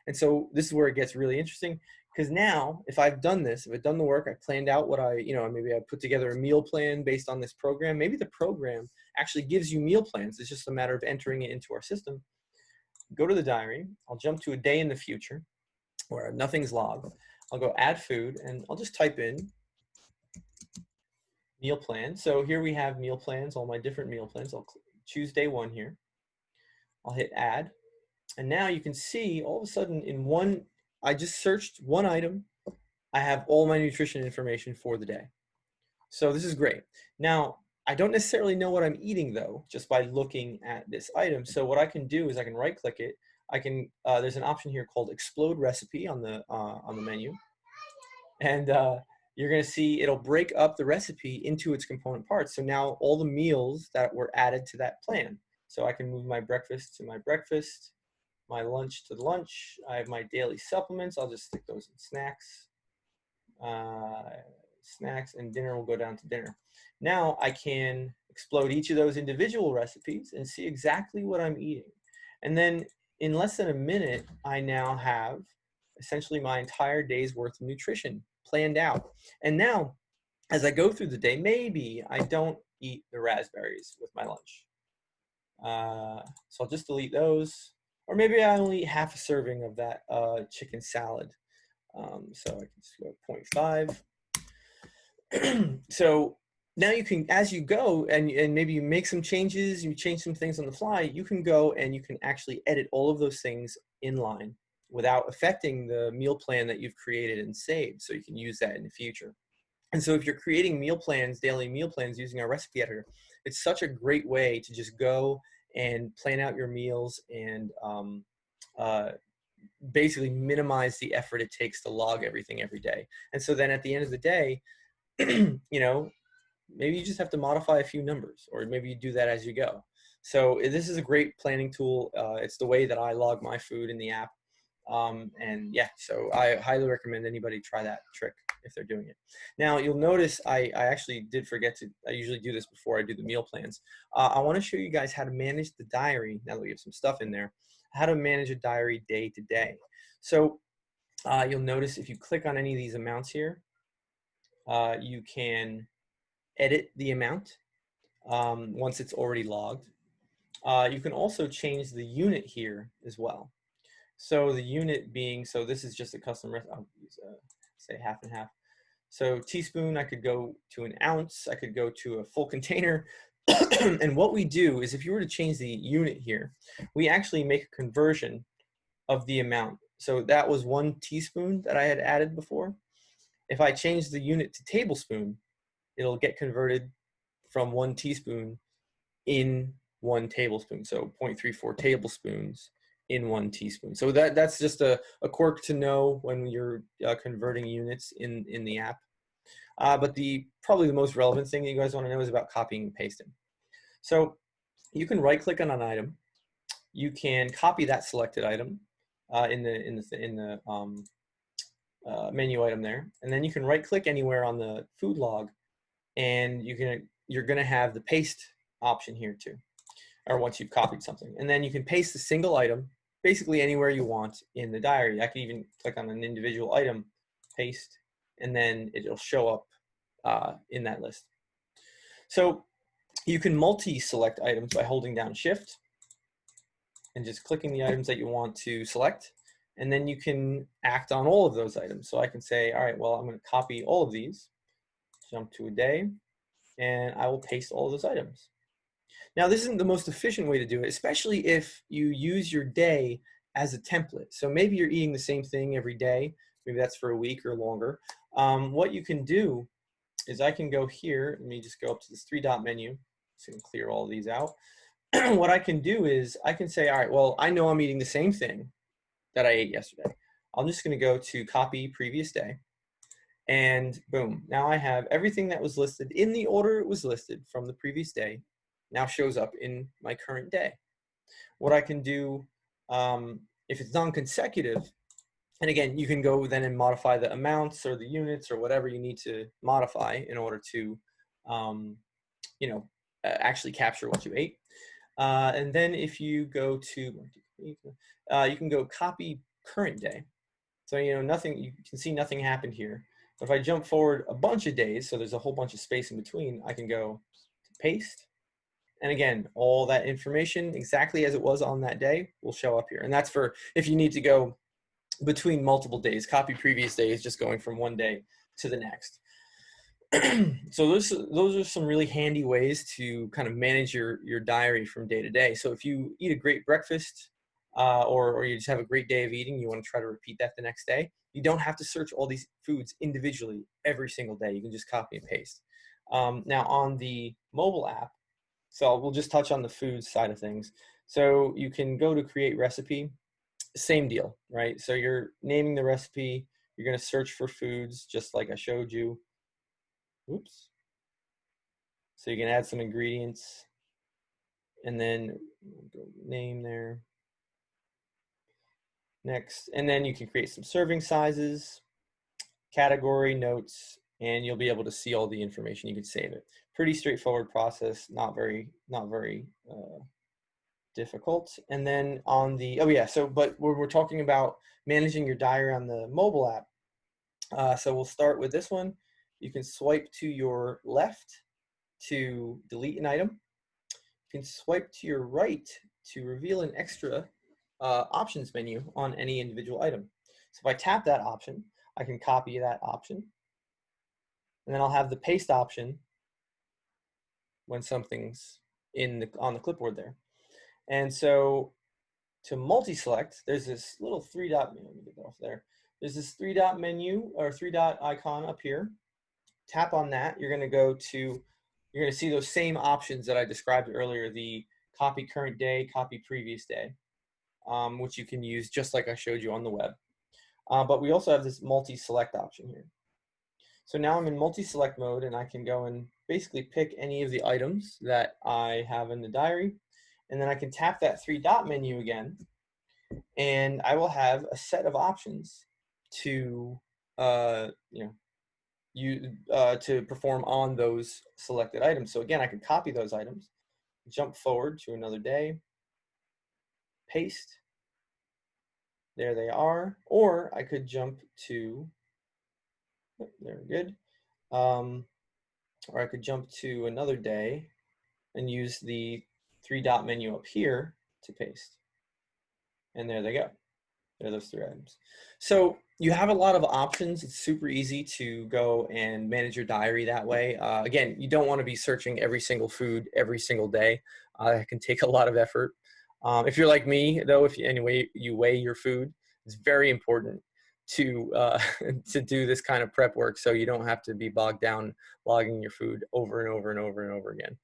And so this is where it gets really interesting, because now if I've done this, if I've done the work, I planned out what maybe I put together a meal plan based on this program. Maybe the program actually gives you meal plans. It's just a matter of entering it into our system. Go to the diary. I'll jump to a day in the future where nothing's logged. I'll go add food, and I'll just type in meal plan. So here we have meal plans, all my different meal plans. I'll choose day 1 here. I'll hit add. And now you can see all of a sudden I just searched one item. I have all my nutrition information for the day. So this is great. Now, I don't necessarily know what I'm eating though, just by looking at this item. So what I can do is I can right click it. There's an option here called explode recipe on the menu. And you're going to see it'll break up the recipe into its component parts. So now all the meals that were added to that plan. So I can move my breakfast to my breakfast, my lunch to the lunch. I have my daily supplements. I'll just stick those in snacks. Snacks, and dinner will go down to dinner. Now I can explode each of those individual recipes and see exactly what I'm eating. And then in less than a minute, I now have essentially my entire day's worth of nutrition planned out. And now, as I go through the day, maybe I don't eat the raspberries with my lunch. So I'll just delete those. Or maybe I only eat half a serving of that chicken salad. So I can just go 0.5. So now you can, as you go, and maybe you make some changes, you change some things on the fly, you can go and you can actually edit all of those things in line without affecting the meal plan that you've created and saved. So you can use that in the future. And so if you're creating meal plans, daily meal plans using our recipe editor, it's such a great way to just go and plan out your meals and basically minimize the effort it takes to log everything every day. And so then at the end of the day, maybe you just have to modify a few numbers, or maybe you do that as you go. So this is a great planning tool. It's the way that I log my food in the app. And yeah, so I highly recommend anybody try that trick if they're doing it. Now you'll notice I actually did forget to, I usually do this before I do the meal plans. I want to show you guys how to manage the diary, now that we have some stuff in there, how to manage a diary day to day. So you'll notice if you click on any of these amounts here, you can edit the amount once it's already logged. You can also change the unit here as well. So the unit being, so this is just a custom, I'll use say half and half. So teaspoon, I could go to an ounce, I could go to a full container. And what we do is if you were to change the unit here, we actually make a conversion of the amount. So that was 1 teaspoon that I had added before. If I change the unit to tablespoon, it'll get converted from 1 teaspoon in 1 tablespoon. So 0.34 tablespoons in 1 teaspoon. So that's just a quirk to know when you're converting units in the app. But probably the most relevant thing that you guys want to know is about copying and pasting. So you can right click on an item. You can copy that selected item in the menu item there, and then you can right click anywhere on the food log, and you're gonna have the paste option here too, or once you've copied something, and then you can paste a single item basically anywhere you want in the diary. I can even click on an individual item, paste, and then it'll show up in that list. So you can multi-select items by holding down Shift and just clicking the items that you want to select, and then you can act on all of those items. So I can say, all right, well, I'm going to copy all of these, jump to a day, and I will paste all of those items. Now, this isn't the most efficient way to do it, especially if you use your day as a template. So maybe you're eating the same thing every day. Maybe that's for a week or longer. What you can do is I can go here. Let me just go up to this 3-dot menu so I can clear all of these out. What I can do is I can say, all right, well, I know I'm eating the same thing that I ate yesterday. I'm just going to go to copy previous day. And boom, now I have everything that was listed in the order it was listed from the previous day now shows up in my current day. What I can do, if it's non-consecutive, and again, you can go then and modify the amounts or the units or whatever you need to modify in order to actually capture what you ate. And then if you go to, you can go copy current day. So, nothing, you can see nothing happened here. But if I jump forward a bunch of days, so there's a whole bunch of space in between, I can go to paste. And again, all that information exactly as it was on that day will show up here. And that's for if you need to go between multiple days. Copy previous days, just going from one day to the next. So those are some really handy ways to kind of manage your diary from day to day. So if you eat a great breakfast or you just have a great day of eating, you want to try to repeat that the next day, you don't have to search all these foods individually every single day. You can just copy and paste. Now on the mobile app, so we'll just touch on the food side of things. So you can go to create recipe, same deal, right? So you're naming the recipe, you're going to search for foods just like I showed you. Oops. So you can add some ingredients and then name there. Next, and then you can create some serving sizes, category, notes, and you'll be able to see all the information. You can save it. Pretty straightforward process, not very difficult. And then on the, but we're talking about managing your diary on the mobile app. So we'll start with this one. You can swipe to your left to delete an item. You can swipe to your right to reveal an extra options menu on any individual item. So if I tap that option, I can copy that option. And then I'll have the paste option when something's on the clipboard there. And so to multi-select, there's this little three dot menu. Let me get that off there. There's this three dot menu or three dot icon up here. Tap on that. You're going to see those same options that I described earlier, the copy current day, copy previous day, which you can use just like I showed you on the web. But we also have this multi-select option here. So now I'm in multi-select mode and I can go and basically pick any of the items that I have in the diary. And then I can tap that three dot menu again and I will have a set of options to, to perform on those selected items. So again, I can copy those items, jump forward to another day, paste, there they are, or I could jump to, there, good, or I could jump to another day and use the three dot menu up here to paste. And there they go. There are those three items. So you have a lot of options. It's super easy to go and manage your diary that way. Again, you don't want to be searching every single food every single day. It can take a lot of effort. If you're like me, though, if you weigh your food, it's very important to to do this kind of prep work so you don't have to be bogged down logging your food over and over and over and over again.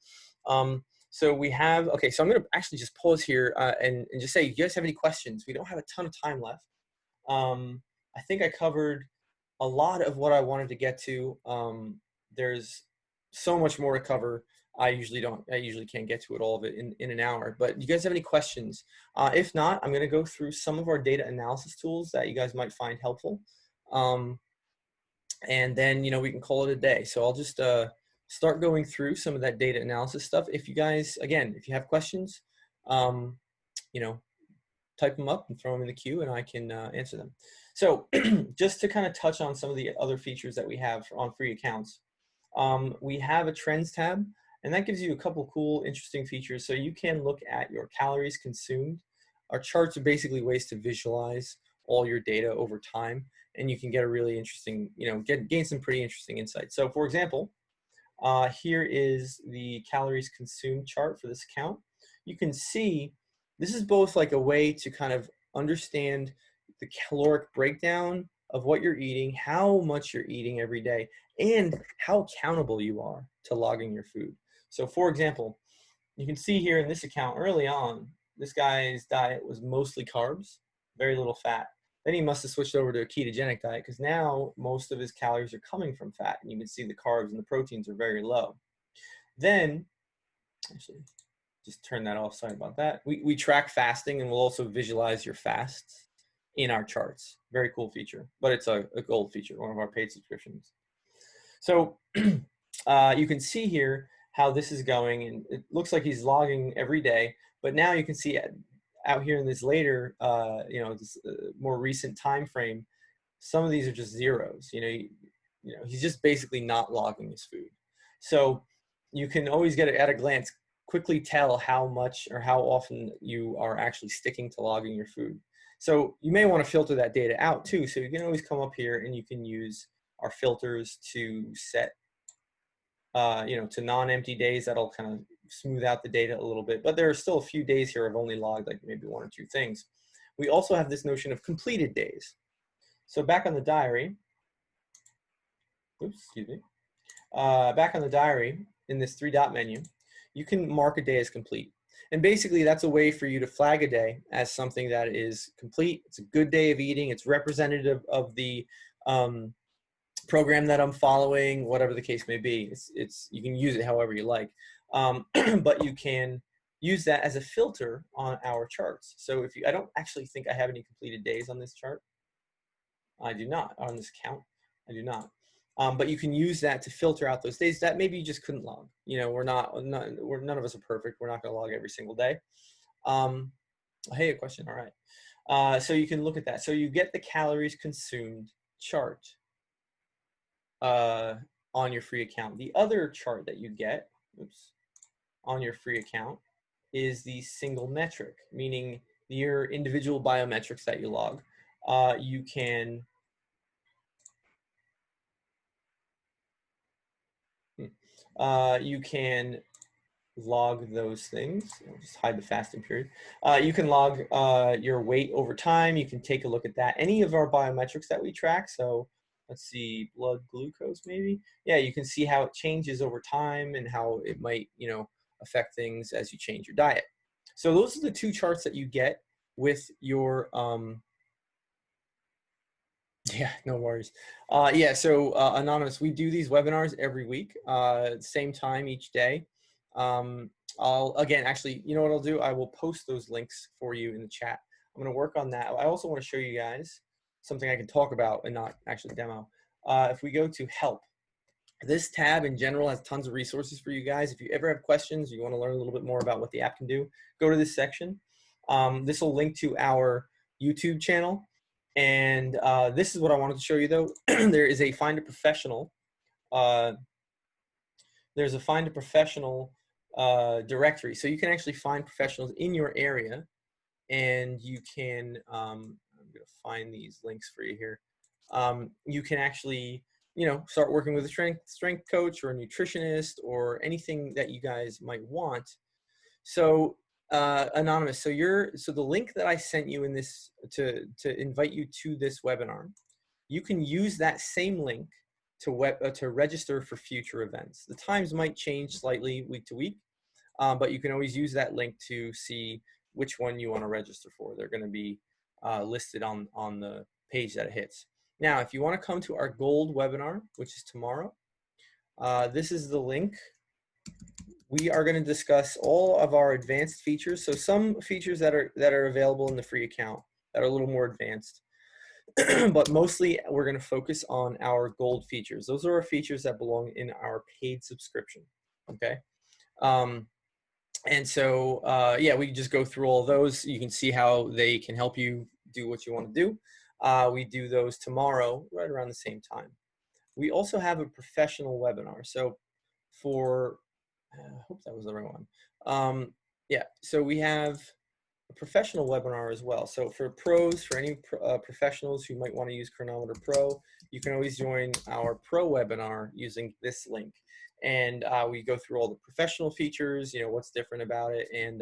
So we have, okay, so I'm going to actually just pause here and just say, do you guys have any questions? We don't have a ton of time left. I think I covered a lot of what I wanted to get to. There's so much more to cover. I usually can't get to it all of it in an hour, but do you guys have any questions? If not, I'm going to go through some of our data analysis tools that you guys might find helpful. And then, we can call it a day. So I'll just start going through some of that data analysis stuff. If you guys, again, if you have questions, type them up and throw them in the queue and I can answer them. So just to kind of touch on some of the other features that we have on free accounts, we have a trends tab, and that gives you a couple cool, interesting features. So you can look at your calories consumed. Our charts are basically ways to visualize all your data over time, and you can get a really interesting, gain some pretty interesting insights. So for example, here is the calories consumed chart for this account. You can see this is both like a way to kind of understand the caloric breakdown of what you're eating, how much you're eating every day, and how accountable you are to logging your food. So for example, you can see here in this account early on, this guy's diet was mostly carbs, very little fat. Then he must have switched over to a ketogenic diet because now most of his calories are coming from fat, and you can see the carbs and the proteins are very low. Then, actually, just turn that off, sorry about that. We track fasting, and we'll also visualize your fasts in our charts. Very cool feature, but it's a gold feature, one of our paid subscriptions. So you can see here how this is going, and it looks like he's logging every day. But now you can see out here in this later, this more recent time frame, some of these are just zeros. He's just basically not logging his food. So you can always get it at a glance, quickly tell how much or how often you are actually sticking to logging your food. So you may want to filter that data out too. So you can always come up here and you can use our filters to set, to non-empty days. That'll kind of smooth out the data a little bit, but there are still a few days here I've only logged like maybe 1 or 2 things. We also have this notion of completed days. So back on the diary, back on the diary in this 3-dot menu, you can mark a day as complete. And basically that's a way for you to flag a day as something that is complete. It's a good day of eating. It's representative of the program that I'm following, whatever the case may be. You can use it however you like. But you can use that as a filter on our charts. So I don't actually think I have any completed days on this chart. I do not. On this count, I do not. But you can use that to filter out those days that maybe you just couldn't log. None of us are perfect. We're not going to log every single day. Hey, a question. All right. So you can look at that. So you get the calories consumed chart on your free account. The other chart that you get, on your free account is the single metric, meaning your individual biometrics that you log. You can log those things. I'll just hide the fasting period. You can log your weight over time. You can take a look at that. Any of our biometrics that we track. So let's see, blood glucose maybe. Yeah, you can see how it changes over time and how it might, affect things as you change your diet. So those are the 2 charts that you get with your yeah, no worries. So Anonymous, we do these webinars every week, same time each day. Actually, you know what I'll do? I will post those links for you in the chat. I'm going to work on that. I also want to show you guys something I can talk about and not actually demo. If we go to help, this tab in general has tons of resources for you guys. If you ever have questions, you want to learn a little bit more about what the app can do, go to this section. This will link to our YouTube channel. And this is what I wanted to show you though. There is a Find a Professional. There's a Find a Professional directory. So you can actually find professionals in your area, and you can, I'm gonna find these links for you here. You can actually, start working with a strength coach or a nutritionist or anything that you guys might want. So Anonymous, so the link that I sent you in this to invite you to this webinar, you can use that same link to register for future events. The times might change slightly week to week, but you can always use that link to see which one you want to register for. They're going to be listed on the page that it hits. Now, if you want to come to our gold webinar, which is tomorrow, this is the link. We are going to discuss all of our advanced features. So some features that are available in the free account that are a little more advanced, but mostly we're going to focus on our gold features. Those are our features that belong in our paid subscription. Okay. And so, we just go through all those. You can see how they can help you do what you want to do. We do those tomorrow, right around the same time. We also have a professional webinar. So I hope that was the right one. So we have a professional webinar as well. So for pros, for any professionals who might want to use Cronometer Pro, you can always join our pro webinar using this link. And we go through all the professional features, what's different about it, and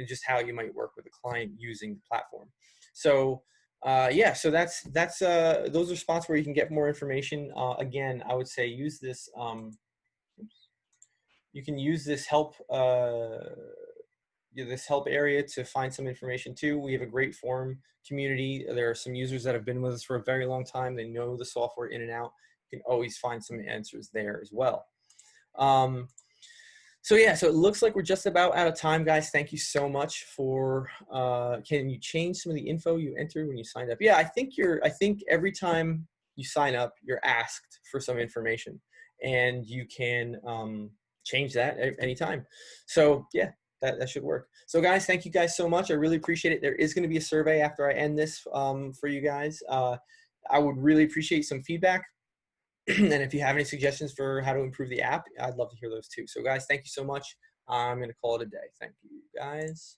just how you might work with a client using the platform. So so that's those are spots where you can get more information. Again, I would say use this. You can use this help area to find some information too. We have a great forum community. There are some users that have been with us for a very long time. They know the software in and out. You can always find some answers there as well. So it looks like we're just about out of time, guys. Thank you so much for, can you change some of the info you entered when you signed up? Yeah, I think every time you sign up, you're asked for some information, and you can, change that anytime. So yeah, that should work. So guys, thank you guys so much. I really appreciate it. There is going to be a survey after I end this for you guys. I would really appreciate some feedback. And if you have any suggestions for how to improve the app, I'd love to hear those too. So guys, thank you so much. I'm going to call it a day. Thank you guys.